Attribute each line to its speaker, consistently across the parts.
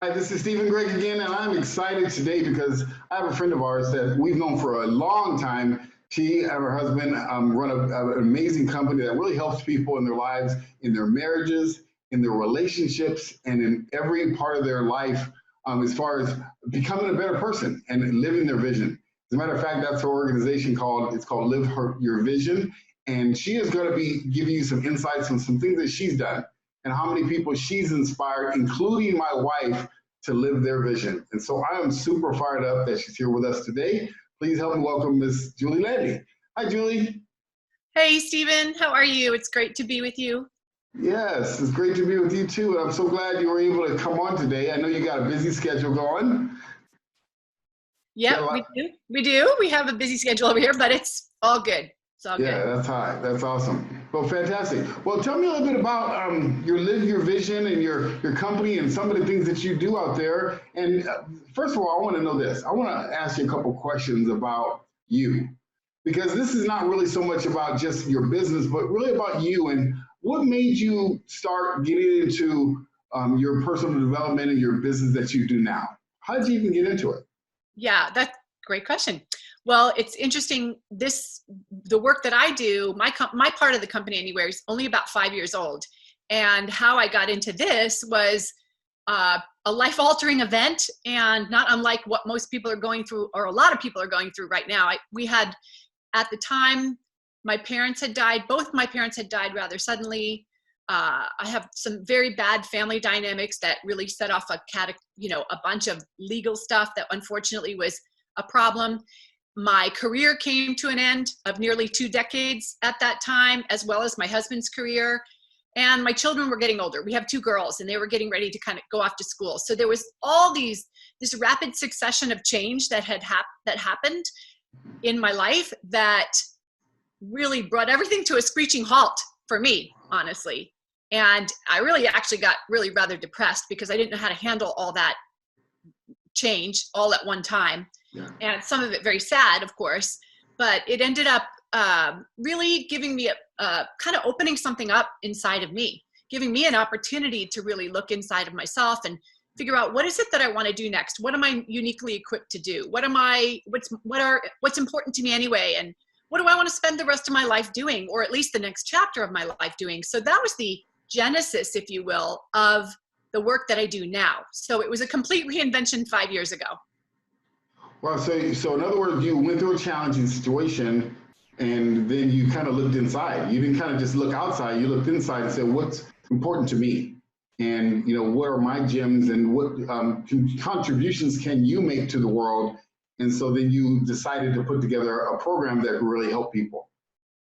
Speaker 1: Hi, this is Stephen Gregg again, and I'm excited today because I have a friend of ours that we've known for a long time. She and her husband run an amazing company that really helps people in their lives, in their marriages, in their relationships, and in every part of their life as far as becoming a better person and living their vision. As a matter of fact, that's her organization called Your Vision. And she is going to be giving you some insights on some things that she's done and how many people she's inspired, including my wife, to live their vision. And so I am super fired up that she's here with us today. Please help me welcome Miss Julie Landi. Hi, Julie.
Speaker 2: Hey, Stephen, how are you? It's great to be with you.
Speaker 1: Yes, it's great to be with you too. And I'm so glad you were able to come on today. I know you got a busy schedule going.
Speaker 2: Yep, we do. We do. We have a busy schedule over here, but it's all good. It's all good.
Speaker 1: Yeah, that's high. That's awesome. Well, fantastic. Well, tell me a little bit about your vision and your company and some of the things that you do out there. And first of all, I want to know this. I want to ask you a couple questions about you, because this is not really so much about just your business, but really about you and what made you start getting into your personal development and your business that you do now. How did you even get into it?
Speaker 2: Yeah, that's a great question. Well, it's interesting. The work that I do, my part of the company anyway, is only about 5 years old. And how I got into this was a life-altering event, and not unlike what most people are going through, or a lot of people are going through right now. We had, at the time, my parents had died. Both my parents had died rather suddenly. I have some very bad family dynamics that really set off a bunch of legal stuff that unfortunately was a problem. My career came to an end of nearly 2 decades at that time, as well as my husband's career. And my children were getting older. We have 2 girls, and they were getting ready to kind of go off to school. So there was this rapid succession of change that happened in my life that really brought everything to a screeching halt for me, honestly. And I really actually got really rather depressed because I didn't know how to handle all that change all at one time.
Speaker 1: Yeah.
Speaker 2: And some of it very sad, of course, but it ended up really giving me kind of opening something up inside of me, giving me an opportunity to really look inside of myself and figure out, what is it that I want to do next? What am I uniquely equipped to do? What's important to me anyway? And what do I want to spend the rest of my life doing, or at least the next chapter of my life doing? So that was the genesis, if you will, of the work that I do now. So it was a complete reinvention 5 years ago.
Speaker 1: Well, so in other words, you went through a challenging situation, and then you kind of looked inside. You didn't kind of just look outside. You looked inside and said, "What's important to me? And what are my gems? And what contributions can you make to the world?" And so then you decided to put together a program that could really help people.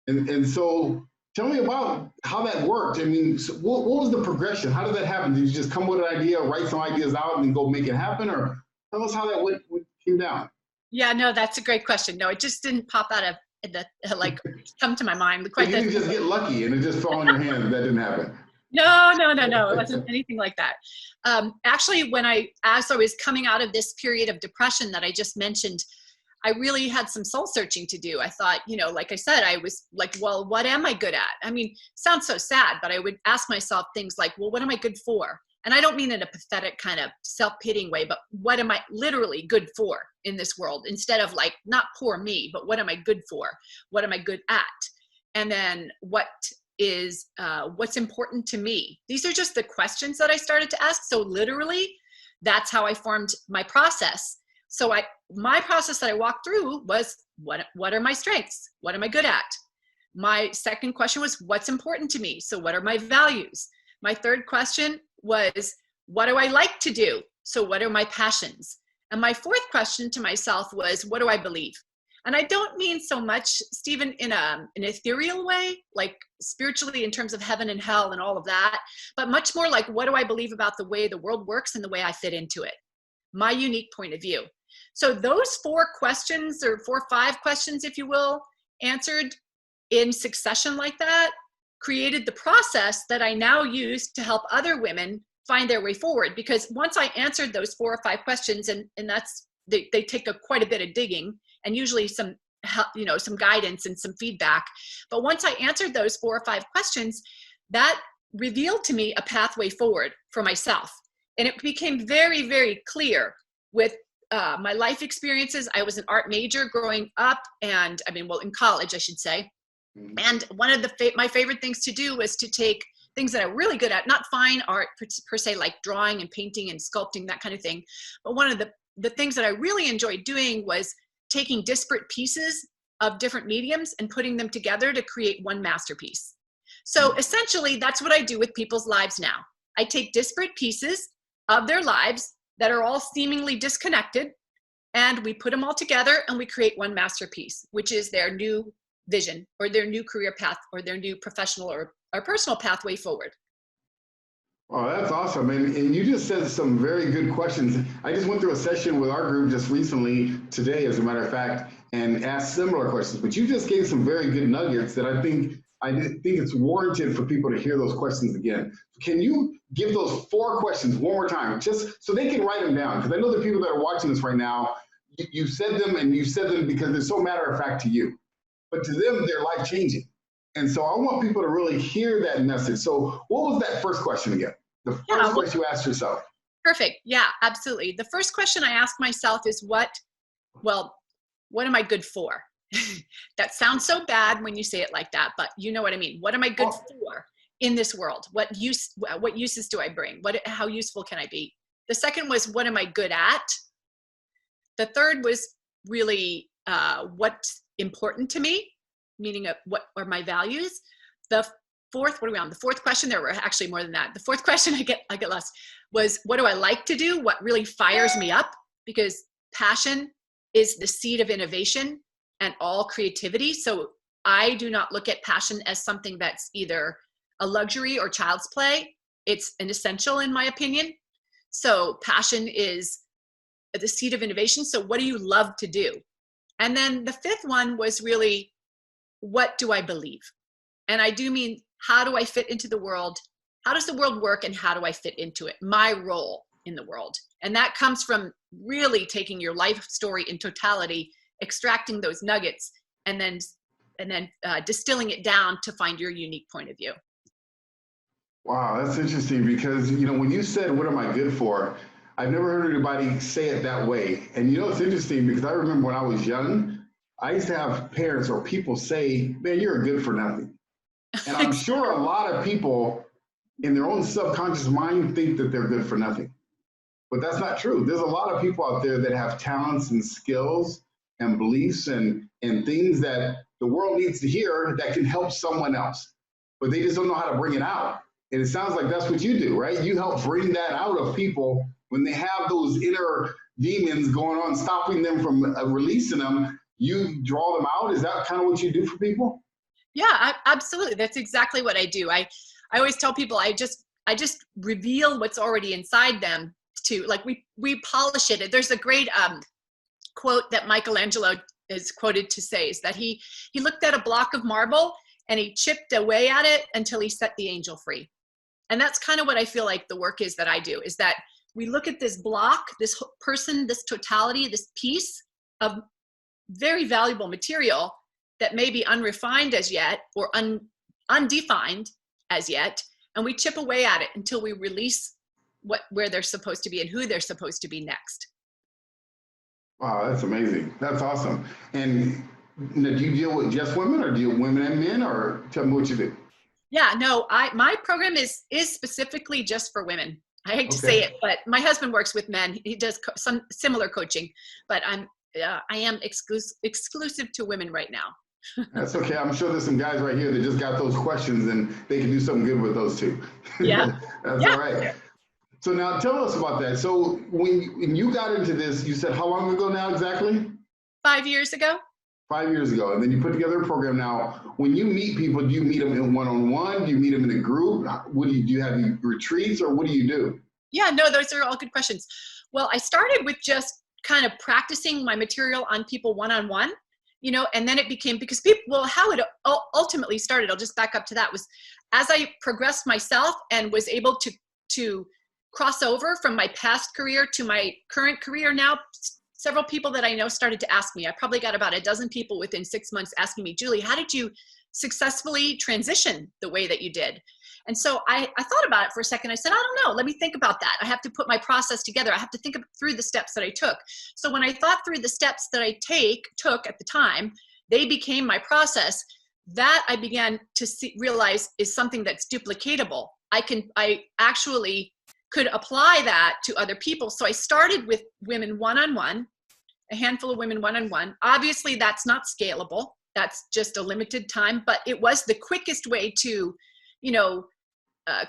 Speaker 1: And so tell me about how that worked. I mean, so what was the progression? How did that happen? Did you just come with an idea, write some ideas out, and then go make it happen? Or tell us how that came down.
Speaker 2: Yeah, no, that's a great question. No, it just didn't pop out of come to my mind.
Speaker 1: You didn't just get lucky and it just fell in your hands. That didn't happen.
Speaker 2: No. It wasn't anything like that. Actually, as I was coming out of this period of depression that I just mentioned, I really had some soul searching to do. I thought, like I said, I was like, well, what am I good at? I mean, sounds so sad, but I would ask myself things like, well, what am I good for? And I don't mean in a pathetic kind of self-pitying way, but what am I literally good for in this world? Instead of like, not poor me, but what am I good for? What am I good at? And then what's important to me? These are just the questions that I started to ask. So literally, that's how I formed my process. So my process that I walked through was, what are my strengths? What am I good at? My second question was, what's important to me? So what are my values? My third question was, what do I like to do? So what are my passions? And my fourth question to myself was, what do I believe? And I don't mean so much, Stephen, in an ethereal way, like spiritually in terms of heaven and hell and all of that, but much more like, what do I believe about the way the world works and the way I fit into it? My unique point of view. So those 4 questions, or 4 or 5 questions, if you will, answered in succession like that, created the process that I now use to help other women find their way forward. Because once I answered those 4 or 5 questions, and they take quite a bit of digging, and usually some help, some guidance and some feedback. But once I answered those 4 or 5 questions, that revealed to me a pathway forward for myself. And it became very, very clear with my life experiences. I was an art major growing up, and in college, I should say. And one of my favorite things to do was to take things that I'm really good at, not fine art per se, like drawing and painting and sculpting, that kind of thing. But one of the things that I really enjoyed doing was taking disparate pieces of different mediums and putting them together to create one masterpiece. So essentially, that's what I do with people's lives now. I take disparate pieces of their lives that are all seemingly disconnected, and we put them all together and we create one masterpiece, which is their new vision or their new career path or their new professional or personal pathway forward.
Speaker 1: Oh, that's awesome. And you just said some very good questions. I just went through a session with our group just recently, today, as a matter of fact, and asked similar questions. But you just gave some very good nuggets that I think it's warranted for people to hear those questions again. Can you give those 4 questions one more time, just so they can write them down? Because I know the people that are watching this right now, you said them, and you said them because they're so matter of fact to you. But to them, they're life changing. And so I want people to really hear that message. So what was that first question again? The first question you asked yourself.
Speaker 2: Perfect. Yeah, absolutely. The first question I ask myself is what am I good for? That sounds so bad when you say it like that, but you know what I mean. What am I good for in this world? What uses do I bring? How useful can I be? The second was, what am I good at? The third was really what's important to me, meaning what are my values. The fourth, what are we on? The fourth question, there were actually more than that. The fourth question, I get lost, was what do I like to do? What really fires me up? Because passion is the seed of innovation and all creativity. So I do not look at passion as something that's either a luxury or child's play. It's an essential, in my opinion. So passion is the seed of innovation. So what do you love to do? And then the fifth one was really, what do I believe? And I do mean, how do I fit into the world? How does the world work, and how do I fit into it? My role in the world. And that comes from really taking your life story in totality, extracting those nuggets, and then distilling it down to find your unique point of view.
Speaker 1: Wow, that's interesting, because when you said, what am I good for? I've never heard anybody say it that way. And it's interesting, because I remember when I was young, I used to have parents or people say, man, you're good for nothing. And I'm sure a lot of people in their own subconscious mind think that they're good for nothing. But that's not true. There's a lot of people out there that have talents and skills and beliefs and things that the world needs to hear that can help someone else. But they just don't know how to bring it out. And it sounds like that's what you do, right? You help bring that out of people when they have those inner demons going on, stopping them from releasing them. You draw them out. Is that kind of what you do for people?
Speaker 2: Yeah, absolutely. That's exactly what I do. I always tell people I just reveal what's already inside them to, like, we polish it. There's a great quote that Michelangelo is quoted to say, is that he looked at a block of marble and he chipped away at it until he set the angel free. And that's kind of what I feel like the work is that I do, is that we look at this block, this person, this totality, this piece of very valuable material that may be unrefined as yet or undefined as yet, and we chip away at it until we release where they're supposed to be and who they're supposed to be next.
Speaker 1: Wow, that's amazing. That's awesome. And do you deal with just women, or do you women and men, or tell me what you do?
Speaker 2: Yeah, no, my program is specifically just for women. I hate to say it, but my husband works with men. He does some similar coaching, but I am exclusive to women right now.
Speaker 1: That's okay. I'm sure there's some guys right here that just got those questions and they can do something good with those too.
Speaker 2: Yeah.
Speaker 1: That's all right. So now tell us about that. So when you got into this, you said how long ago now exactly?
Speaker 2: 5 years ago.
Speaker 1: 5 years ago. And then you put together a program. Now, when you meet people, do you meet them in one-on-one? Do you meet them in a group? What do you have retreats, or what do you do?
Speaker 2: Yeah, no, those are all good questions. Well, I started with just kind of practicing my material on people one-on-one. And then it became, because how it ultimately started, I'll just back up to that, was as I progressed myself and was able to cross over from my past career to my current career now, several people that I know started to ask me. I probably got about a dozen people within 6 months asking me, Julie, how did you successfully transition the way that you did? And so I thought about it for a second. I said, I don't know. Let me think about that. I have to put my process together. I have to think through the steps that I took. So when I thought through the steps that I took at the time, they became my process. That I began to realize is something that's duplicatable. I actually could apply that to other people. So I started with women one-on-one, a handful of women one-on-one. Obviously, that's not scalable. That's just a limited time, but it was the quickest way to,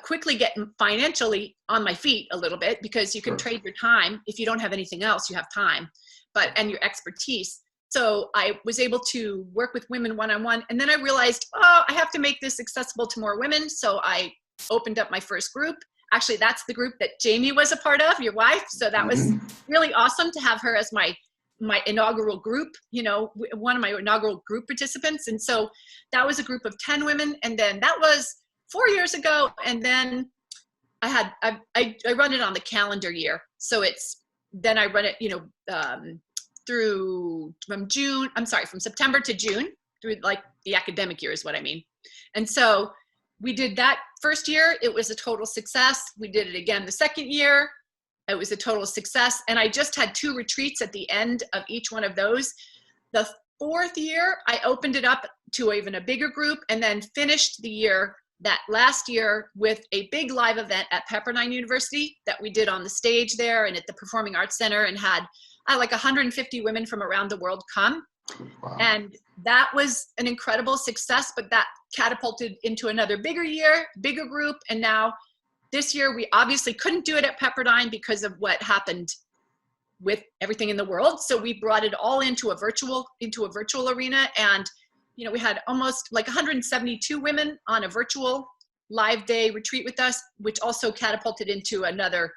Speaker 2: quickly get financially on my feet a little bit, because you can trade your time. If you don't have anything else, you have time, and your expertise. So I was able to work with women one-on-one. And then I realized, I have to make this accessible to more women. So I opened up my first group. Actually, that's the group that Jamie was a part of, your wife. So that was really awesome to have her as my inaugural group, one of my inaugural group participants. And so that was a group of 10 women. And then that was 4 years ago. And then I run it on the calendar year. So then I run it, from September to June, through like the academic year is what I mean. And so we did that first year. It was a total success. We did it again the second year. It was a total success. And I just had 2 retreats at the end of each one of those. The 4th year, I opened it up to even a bigger group, and then finished the year, that last year, with a big live event at Pepperdine University that we did on the stage there and at the Performing Arts Center, and had like 150 women from around the world come. Wow. And that was an incredible success, but that catapulted into another bigger year, bigger group. And now this year, we obviously couldn't do it at Pepperdine because of what happened with everything in the world. So we brought it all into a virtual arena. And, we had almost like 172 women on a virtual live day retreat with us, which also catapulted into another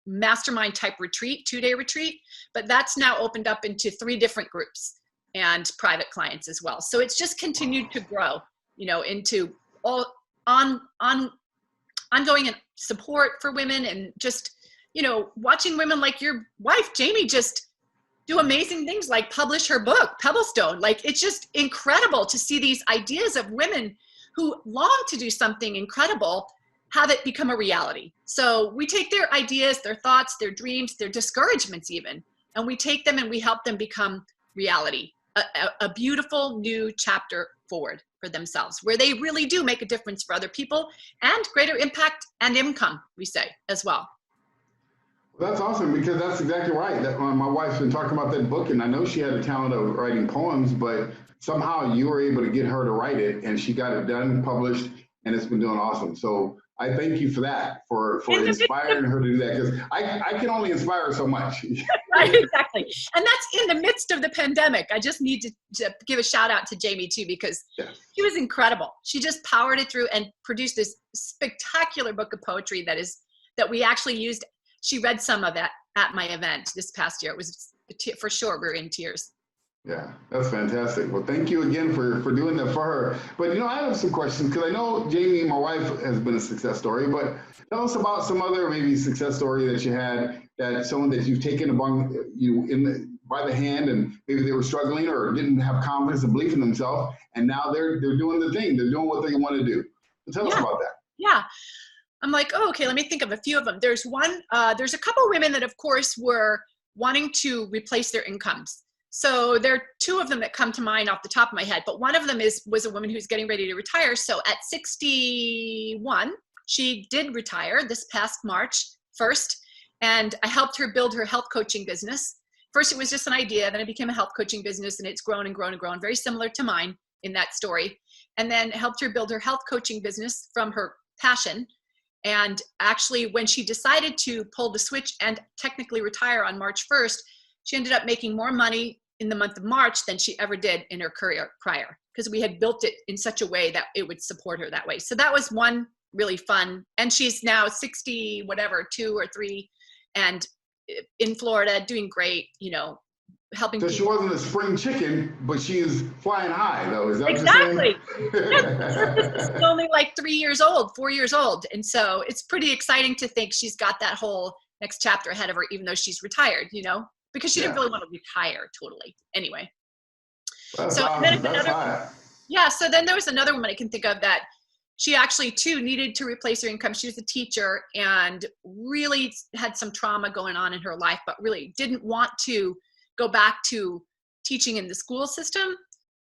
Speaker 2: mastermind type retreat, 2-day retreat. But that's now opened up into 3 different groups and private clients as well. So it's just continued to grow, into all ongoing and support for women, and just, watching women like your wife, Jamie, just do amazing things like publish her book, Pebblestone. Like, it's just incredible to see these ideas of women who long to do something incredible have it become a reality. So we take their ideas, their thoughts, their dreams, their discouragements even, and we take them and we help them become reality, a beautiful new chapter forward for themselves, where they really do make a difference for other people, and greater impact and income, we say, as well.
Speaker 1: That's awesome, because that's exactly right. My wife's been talking about that book, and I know she had a talent of writing poems, but somehow you were able to get her to write it, and she got it done, published, and it's been doing awesome. So I thank you for that, for inspiring her to do that, because I can only inspire her so much.
Speaker 2: Right, exactly. And that's in the midst of the pandemic. I just need to give a shout out to Jamie too, because she was incredible. She just powered it through and produced this spectacular book of poetry that we actually used. She read some of it at my event this past year. It was, for sure, we were in tears.
Speaker 1: Yeah, that's fantastic. Well, thank you again for doing that for her. But, I have some questions, because I know Jamie, my wife, has been a success story, but tell us about some other maybe success story that you had, that someone that you've taken among you by the hand, and maybe they were struggling or didn't have confidence and belief in themselves, and now they're doing the thing. They're doing what they want to do. So tell us about that.
Speaker 2: Yeah. I'm like, okay, let me think of a few of them. There's a couple of women that, of course, were wanting to replace their incomes. So there are 2 of them that come to mind off the top of my head, but one of them was a woman who's getting ready to retire. So at 61, she did retire this past March 1st, and I helped her build her health coaching business. First, it was just an idea, then it became a health coaching business, and it's grown and grown and grown, very similar to mine in that story. And then helped her build her health coaching business from her passion. And actually, when she decided to pull the switch and technically retire on March 1st, she ended up making more money in the month of March than she ever did in her career prior, because we had built it in such a way that it would support her that way. So that was one really fun. And she's now 60, whatever, 2 or 3, and in Florida, doing great, helping
Speaker 1: So
Speaker 2: people.
Speaker 1: she wasn't a spring chicken, but she's flying high, though. Is that
Speaker 2: exactly.
Speaker 1: what you're saying?
Speaker 2: Her business is only like 4 years old. And so it's pretty exciting to think she's got that whole next chapter ahead of her, even though she's retired, because she didn't
Speaker 1: Yeah.
Speaker 2: really want to retire totally. Anyway.
Speaker 1: That's
Speaker 2: So
Speaker 1: awesome. That's hot.
Speaker 2: yeah. So then there was another woman I can think of that she actually too needed to replace her income. She was a teacher and really had some trauma going on in her life, but really didn't want to go back to teaching in the school system.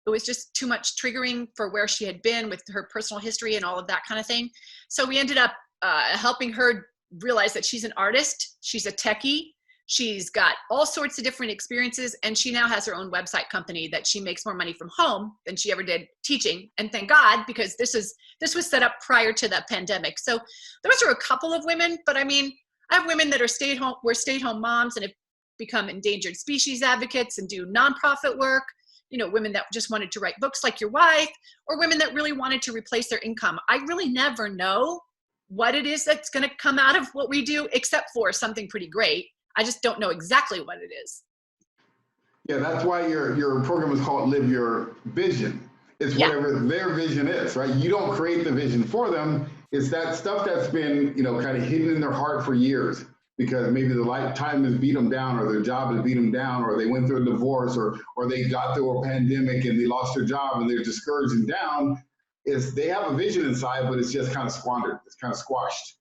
Speaker 2: It was just too much triggering for where she had been with her personal history and all of that kind of thing. So we ended up helping her realize that she's an artist. She's a techie. She's got all sorts of different experiences, and she now has her own website company that she makes more money from home than she ever did teaching. And thank God, because this was set up prior to the pandemic. So those are a couple of women, but I mean, I have women that are stay-at-home moms and have become endangered species advocates and do nonprofit work. You know, women that just wanted to write books like your wife, or women that really wanted to replace their income. I really never know what it is that's going to come out of what we do, except for something pretty great. I just don't know exactly what it is.
Speaker 1: Yeah, that's why your program is called Live Your Vision. It's whatever their vision is, right? You don't create the vision for them. It's that stuff that's been, kind of hidden in their heart for years, because maybe the lifetime has beat them down, or their job has beat them down, or they went through a divorce, or they got through a pandemic and they lost their job and they're discouraged and down. Is they have a vision inside, but it's just kind of squandered. It's kind of squashed.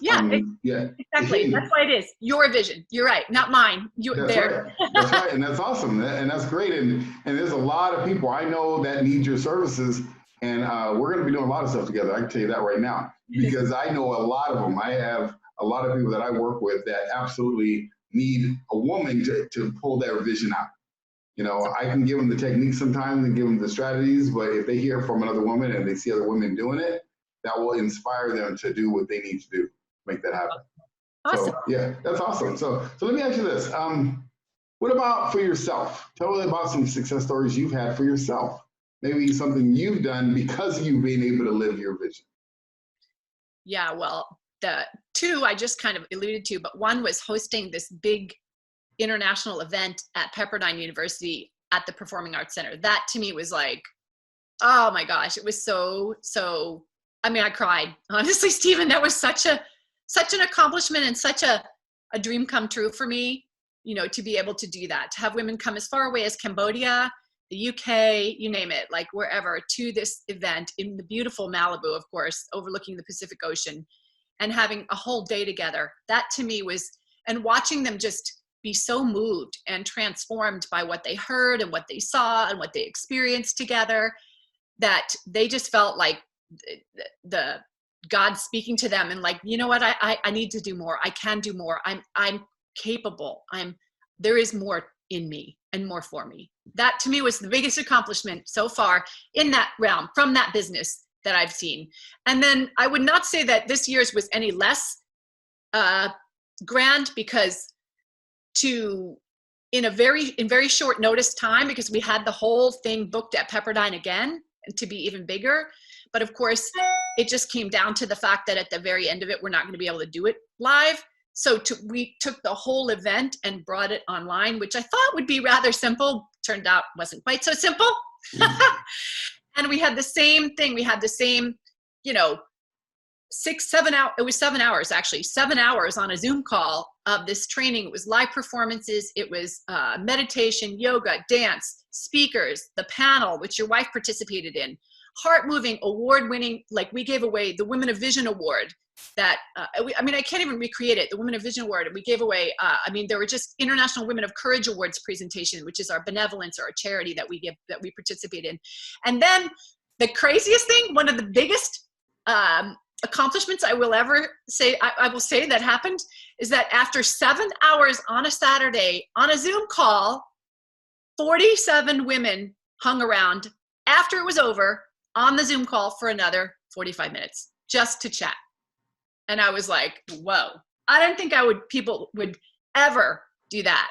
Speaker 2: Yeah,
Speaker 1: Yeah,
Speaker 2: exactly. That's why it is your vision. You're right, not mine.
Speaker 1: That's right. That's right, and that's awesome, and that's great. And there's a lot of people I know that need your services, and we're going to be doing a lot of stuff together. I can tell you that right now, because I know a lot of them. I have a lot of people that I work with that absolutely need a woman to pull their vision out. I can give them the techniques sometimes and give them the strategies, but if they hear from another woman and they see other women doing it, that will inspire them to do what they need to do. Make that happen.
Speaker 2: Awesome.
Speaker 1: So yeah, that's awesome. So let me ask you this. What about for yourself? Tell me about some success stories you've had for yourself. Maybe something you've done because you've been able to live your vision.
Speaker 2: Yeah, well, the two I just kind of alluded to, but one was hosting this big international event at Pepperdine University at the Performing Arts Center. That to me was like, oh my gosh, it was so, I mean, I cried. Honestly, Stephen, that was such an accomplishment and such a dream come true for me, to be able to do that, to have women come as far away as Cambodia, the UK, you name it, like wherever, to this event in the beautiful Malibu, of course, overlooking the Pacific Ocean, and having a whole day together. That to me was, and watching them just be so moved and transformed by what they heard and what they saw and what they experienced together, that they just felt like the God speaking to them and like, you know what, I need to do more. I can do more. I'm capable. There is more in me and more for me. That to me was the biggest accomplishment so far in that realm, from that business that I've seen. And then I would not say that this year's was any less grand, because in very short notice time, because we had the whole thing booked at Pepperdine again, and to be even bigger. But of course, it just came down to the fact that at the very end of it, we're not going to be able to do it live. So we took the whole event and brought it online, which I thought would be rather simple. Turned out wasn't quite so simple. And we had the same thing. We had the same, 7 hours. It was 7 hours, actually, 7 hours on a Zoom call of this training. It was live performances. It was meditation, yoga, dance, speakers, the panel, which your wife participated in. Heart-moving, award-winning, like we gave away the Women of Vision Award that, I can't even recreate it, the Women of Vision Award. We gave away, there were just International Women of Courage Awards presentation, which is our benevolence or our charity that we participate in. And then the craziest thing, one of the biggest accomplishments I will ever say, I will say that happened, is that after 7 hours on a Saturday on a Zoom call, 47 women hung around after it was over on the Zoom call for another 45 minutes just to chat. And I was like, whoa, I didn't think people would ever do that,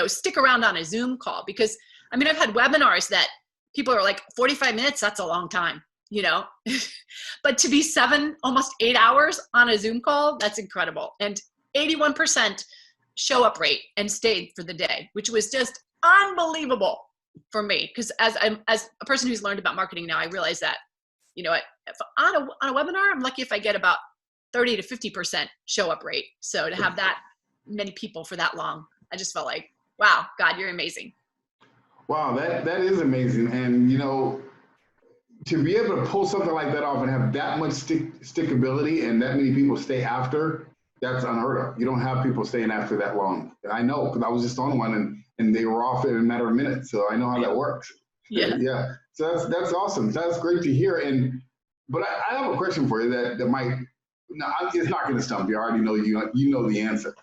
Speaker 2: stick around on a Zoom call, because I've had webinars that people are like 45 minutes, that's a long time, but to be almost 8 hours on a Zoom call, that's incredible. And 81% show up rate and stayed for the day, which was just unbelievable for me, because as a person who's learned about marketing now, I realize that, if on a webinar, I'm lucky if I get about 30 to 50% show up rate. So to have that many people for that long, I just felt like wow, God, you're amazing.
Speaker 1: Wow, that is amazing. And to be able to pull something like that off and have that much stickability and that many people stay after, that's unheard of. You don't have people staying after that long. I know, because I was just on one and they were off in a matter of minutes. So I know how that works.
Speaker 2: Yeah.
Speaker 1: Yeah. So that's awesome. That's great to hear. But I have a question for you that might, no, it's not going to stump you. I already know you know the answer.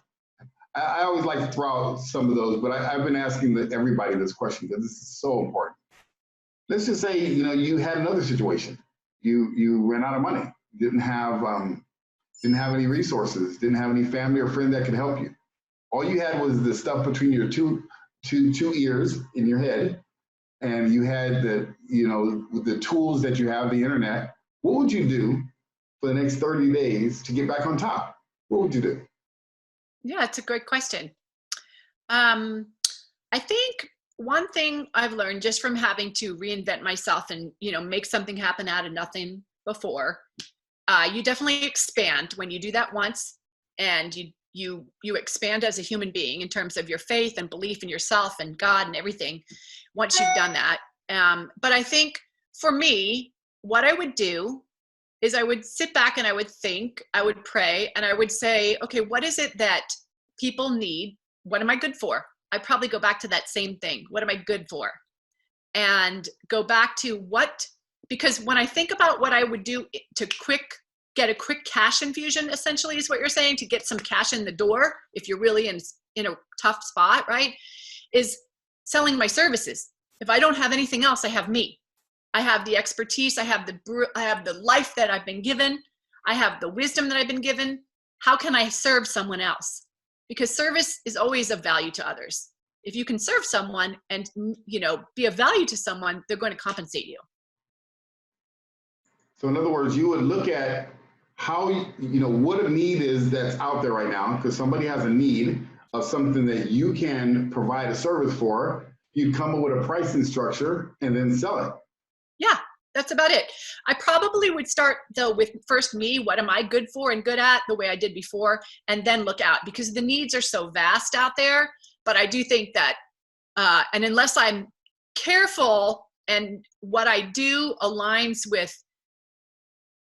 Speaker 1: I always like to throw out some of those, but I've been asking everybody this question because this is so important. Let's just say, you had another situation. You ran out of money, didn't have any resources, didn't have any family or friend that could help you. All you had was the stuff between your two ears in your head, and you had the tools that you have, the internet. What would you do for the next 30 days to get back on top? What would you do?
Speaker 2: Yeah, it's a great question. I think one thing I've learned just from having to reinvent myself and, make something happen out of nothing before, you definitely expand when you do that once, and you expand as a human being in terms of your faith and belief in yourself and God and everything once you've done that. But I think for me, what I would do is I would sit back and I would think, I would pray, and I would say, okay, what is it that people need? What am I good for? I'd probably go back to that same thing. What am I good for? And go back to because when I think about what I would do to get a quick cash infusion, essentially is what you're saying, to get some cash in the door if you're really in a tough spot, right? Is selling my services. If I don't have anything else, I have me. I have the expertise. I have the life that I've been given. I have the wisdom that I've been given. How can I serve someone else? Because service is always of value to others. If you can serve someone and, be of value to someone, they're going to compensate you.
Speaker 1: So in other words, you would look at how, what a need is that's out there right now, because somebody has a need of something that you can provide a service for. You'd come up with a pricing structure and then sell it.
Speaker 2: Yeah, that's about it. I probably would start though with first me, what am I good for and good at, the way I did before, and then look out, because the needs are so vast out there. But I do think that, and unless I'm careful and what I do aligns with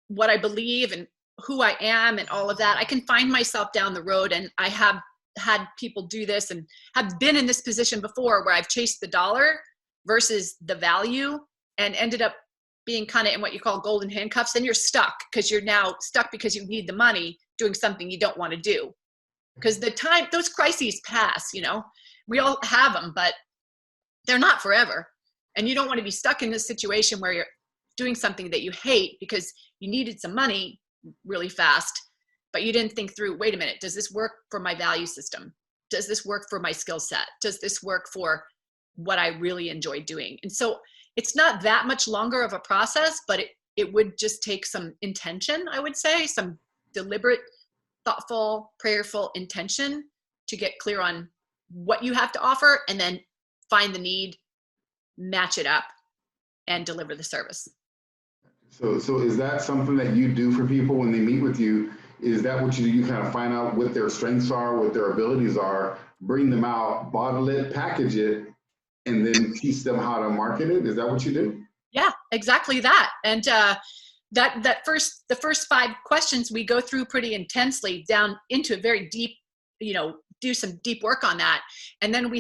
Speaker 2: what I believe and who I am and all of that, I can find myself down the road. And I have had people do this and have been in this position before where I've chased the dollar versus the value, and ended up being kind of in what you call golden handcuffs. Then you're stuck because you're now stuck because you need the money doing something you don't want to do. Because those crises pass, we all have them, but they're not forever. And you don't want to be stuck in this situation where you're doing something that you hate because you needed some money really fast, but you didn't think through, wait a minute, does this work for my value system? Does this work for my skill set? Does this work for what I really enjoy doing? And so it's not that much longer of a process, but it would just take some intention, I would say, some deliberate, thoughtful, prayerful intention to get clear on what you have to offer, and then find the need, match it up, and deliver the service.
Speaker 1: So is that something that you do for people when they meet with you? Is that what you do? You kind of find out what their strengths are, what their abilities are, bring them out, bottle it, package it, and then teach them how to market it? Is that what you do?
Speaker 2: Yeah, exactly that. And the first 5 questions we go through pretty intensely down into a very deep, do some deep work on that. And then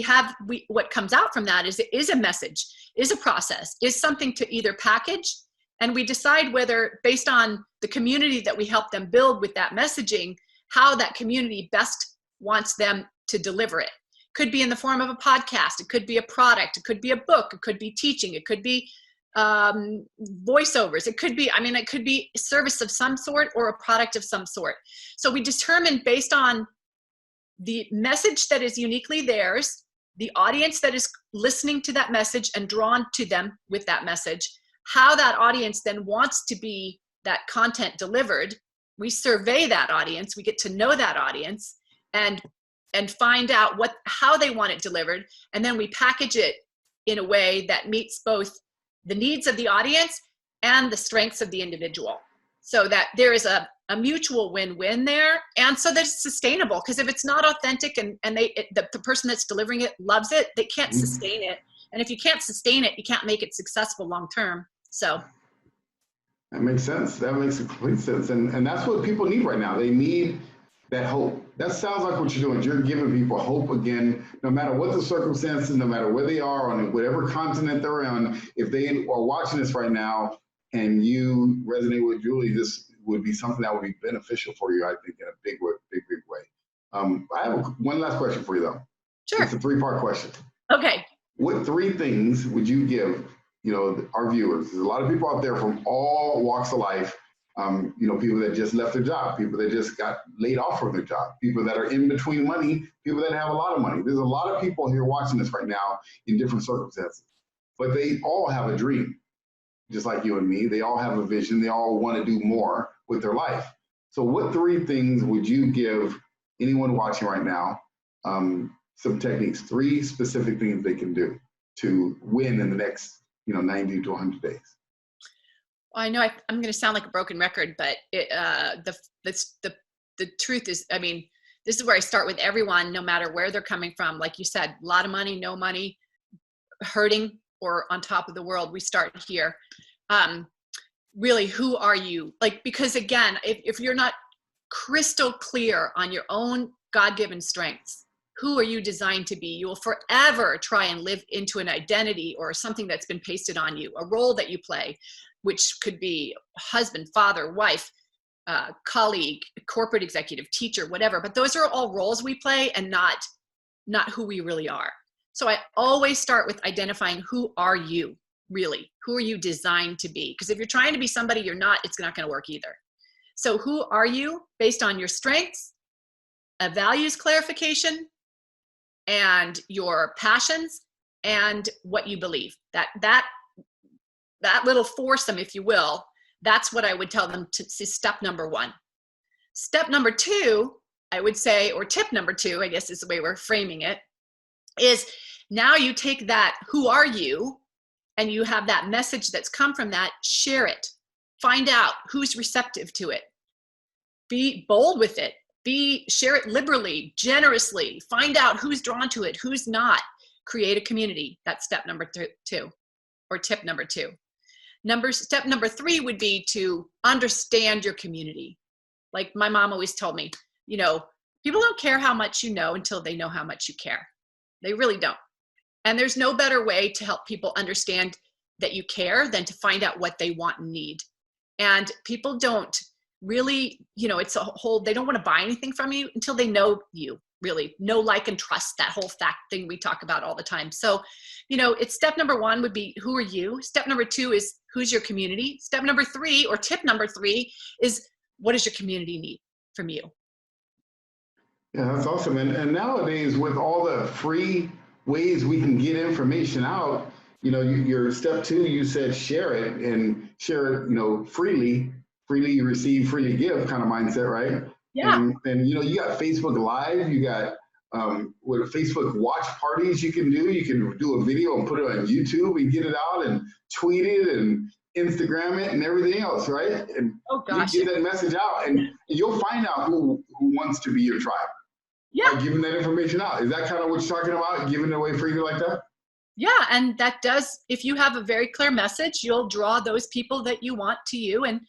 Speaker 2: what comes out from that is a message, is a process, is something to either package. And we decide whether, based on the community that we help them build with that messaging, how that community best wants them to deliver it. Could be in the form of a podcast. It could be a product. It could be a book. It could be teaching. It could be voiceovers. It could be service of some sort or a product of some sort. So we determine, based on the message that is uniquely theirs, the audience that is listening to that message and drawn to them with that message, how that audience then wants to be that content delivered. We survey that audience. We get to know that audience and find out how they want it delivered. And then we package it in a way that meets both the needs of the audience and the strengths of the individual, so that there is a a mutual win-win there, and so that it's sustainable. Because if it's not authentic and the person that's delivering it loves it, they can't sustain it. And if you can't sustain it, you can't make it successful long term. So
Speaker 1: that makes sense. That makes complete sense. And that's what people need right now. They need that hope. That sounds like what you're doing. You're giving people hope again, no matter what the circumstances, no matter where they are on whatever continent they're on. If they are watching this right now and you resonate with Julie, this would be something that would be beneficial for you, I think, in a big way. I have one last question for you, though.
Speaker 2: Sure.
Speaker 1: It's a 3-part question.
Speaker 2: Okay.
Speaker 1: What 3 things would you give, our viewers? There's a lot of people out there from all walks of life. People that just left their job, people that just got laid off from their job, people that are in between money, people that have a lot of money. There's a lot of people here watching this right now in different circumstances, but they all have a dream, just like you and me. They all have a vision. They all want to do more with their life. So what 3 things would you give anyone watching right now? Some techniques, 3 specific things they can do to win in the next, 90 to 100 days.
Speaker 2: Well, I know I'm going to sound like a broken record, but the truth is, this is where I start with everyone, no matter where they're coming from. Like you said, a lot of money, no money, hurting, or on top of the world. We start here. Really, who are you? Because again, if you're not crystal clear on your own God-given strengths, who are you designed to be? You will forever try and live into an identity or something that's been pasted on you, a role that you play, which could be husband, father, wife, colleague, corporate executive, teacher, whatever. But those are all roles we play and not who we really are. So I always start with identifying, who are you really? Who are you designed to be? Because if you're trying to be somebody you're not, it's not going to work either. So who are you based on your strengths, a values clarification, and your passions, and what you believe. That little foursome, if you will, that's what I would tell them to see. Step number 1. Step number 2, I would say, or tip number 2, I guess is the way we're framing it, is now you take that, who are you, and you have that message that's come from that, share it. Find out who's receptive to it. Be bold with it. Share it liberally, generously. Find out who's drawn to it, who's not. Create a community. That's step number 2, or tip number 2. Step number 3 would be to understand your community. Like my mom always told me, people don't care how much you know until they know how much you care. They really don't. And there's no better way to help people understand that you care than to find out what they want and need. And people don't really, it's a whole, they don't want to buy anything from you until they know you, really. Know, like, and trust, that whole fact thing we talk about all the time. So, it's step number 1 would be, who are you? Step number 2 is, who's your community? Step number 3, or tip number 3, is, what does your community need from you?
Speaker 1: Yeah, that's awesome. And nowadays, with all the free ways we can get information out, your step 2, you said share it, and share it, freely you receive, freely give kind of mindset, right?
Speaker 2: Yeah.
Speaker 1: And you got Facebook Live, you got with Facebook watch parties you can do. You can do a video and put it on YouTube and get it out and tweet it and Instagram it and everything else, right? And you get that message out, and you'll find out who wants to be your tribe.
Speaker 2: Yeah.
Speaker 1: By giving that information out. Is that kind of what you're talking about? Giving it away freely like that?
Speaker 2: Yeah, and that does, if you have a very clear message, you'll draw those people that you want to you, and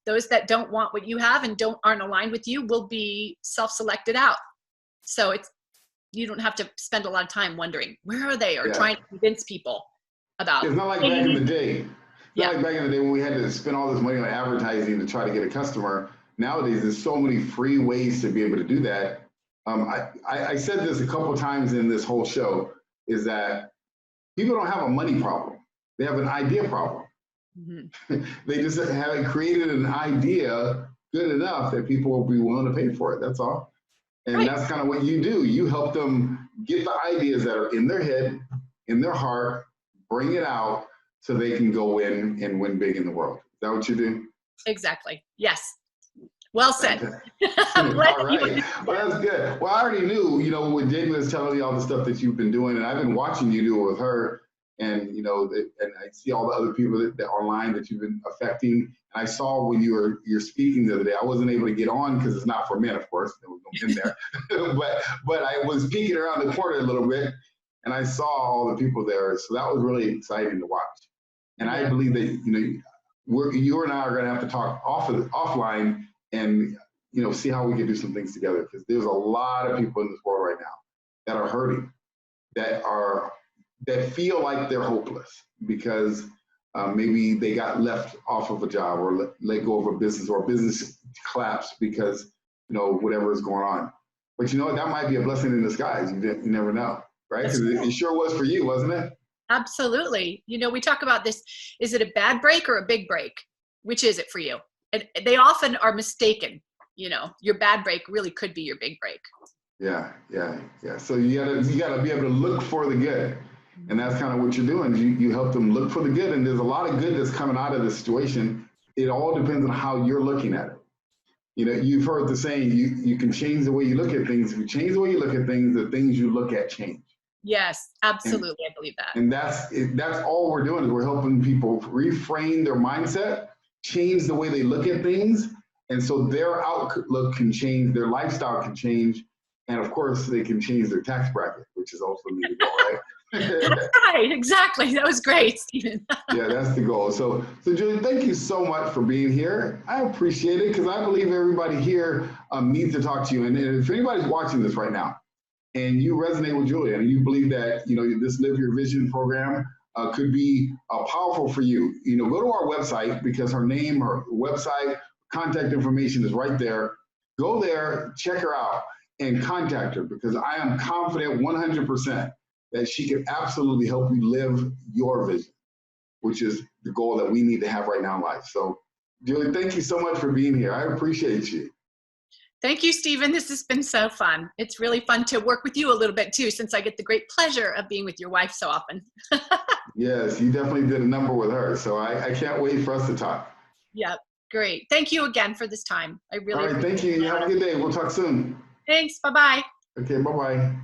Speaker 2: those that don't want what you have and aren't aligned with you will be self-selected out. So you don't have to spend a lot of time wondering, where are they, or trying to convince people about.
Speaker 1: It's not like back in the day. Not like back in the day when we had to spend all this money on advertising to try to get a customer. Nowadays, there's so many free ways to be able to do that. I said this a couple of times in this whole show, is that people don't have a money problem. They have an idea problem. Mm-hmm. They just haven't created an idea good enough that people will be willing to pay for it. That's all. And that's kind of what you do. You help them get the ideas that are in their head, in their heart, bring it out so they can go in and win big in the world. Is that what you do?
Speaker 2: Exactly. Yes. Well said.
Speaker 1: All right. Well, that's good. Well, I already knew, when Jamie was telling me all the stuff that you've been doing, and I've been watching you do it with her. and you know, and I see all the other people that online that you've been affecting. And I saw when you're speaking the other day, I wasn't able to get on because it's not for men, of course. There was no men there, but I was peeking around the corner a little bit, and I saw all the people there. So that was really exciting to watch. And I believe that you and I are going to have to talk offline and see how we can do some things together, because there's a lot of people in this world right now that are hurting, that feel like they're hopeless because maybe they got left off of a job or let go of a business, or business collapsed because whatever is going on. But that might be a blessing in disguise. You never know, right? Because it sure was for you, wasn't it?
Speaker 2: Absolutely. We talk about this. Is it a bad break or a big break? Which is it for you? And they often are mistaken. Your bad break really could be your big break.
Speaker 1: Yeah. So you gotta be able to look for the good. And that's kind of what you're doing. You help them look for the good. And there's a lot of good that's coming out of this situation. It all depends on how you're looking at it. You've heard the saying, you can change the way you look at things. If you change the way you look at things, the things you look at change.
Speaker 2: Yes, absolutely. I believe that.
Speaker 1: And that's all we're doing, is we're helping people reframe their mindset, change the way they look at things. And so their outlook can change, their lifestyle can change. And of course, they can change their tax bracket, which is also the goal, right?
Speaker 2: That's right, exactly. That was great, Stephen.
Speaker 1: Yeah, that's the goal. So Julie, thank you so much for being here. I appreciate it, because I believe everybody here needs to talk to you. And if anybody's watching this right now and you resonate with Julie and you believe that this Live Your Vision program could be powerful for you, go to our website, because her name, her website, contact information is right there. Go there, check her out, and contact her, because I am confident 100% that she can absolutely help you live your vision, which is the goal that we need to have right now in life. So, Julie, thank you so much for being here. I appreciate you.
Speaker 2: Thank you, Stephen. This has been so fun. It's really fun to work with you a little bit too, since I get the great pleasure of being with your wife so often.
Speaker 1: Yes, you definitely did a number with her. So I can't wait for us to talk.
Speaker 2: Yeah, great. Thank you again for this time. I really
Speaker 1: All right, thank you. Have a good day. We'll talk soon.
Speaker 2: Thanks. Bye-bye.
Speaker 1: Okay, bye-bye.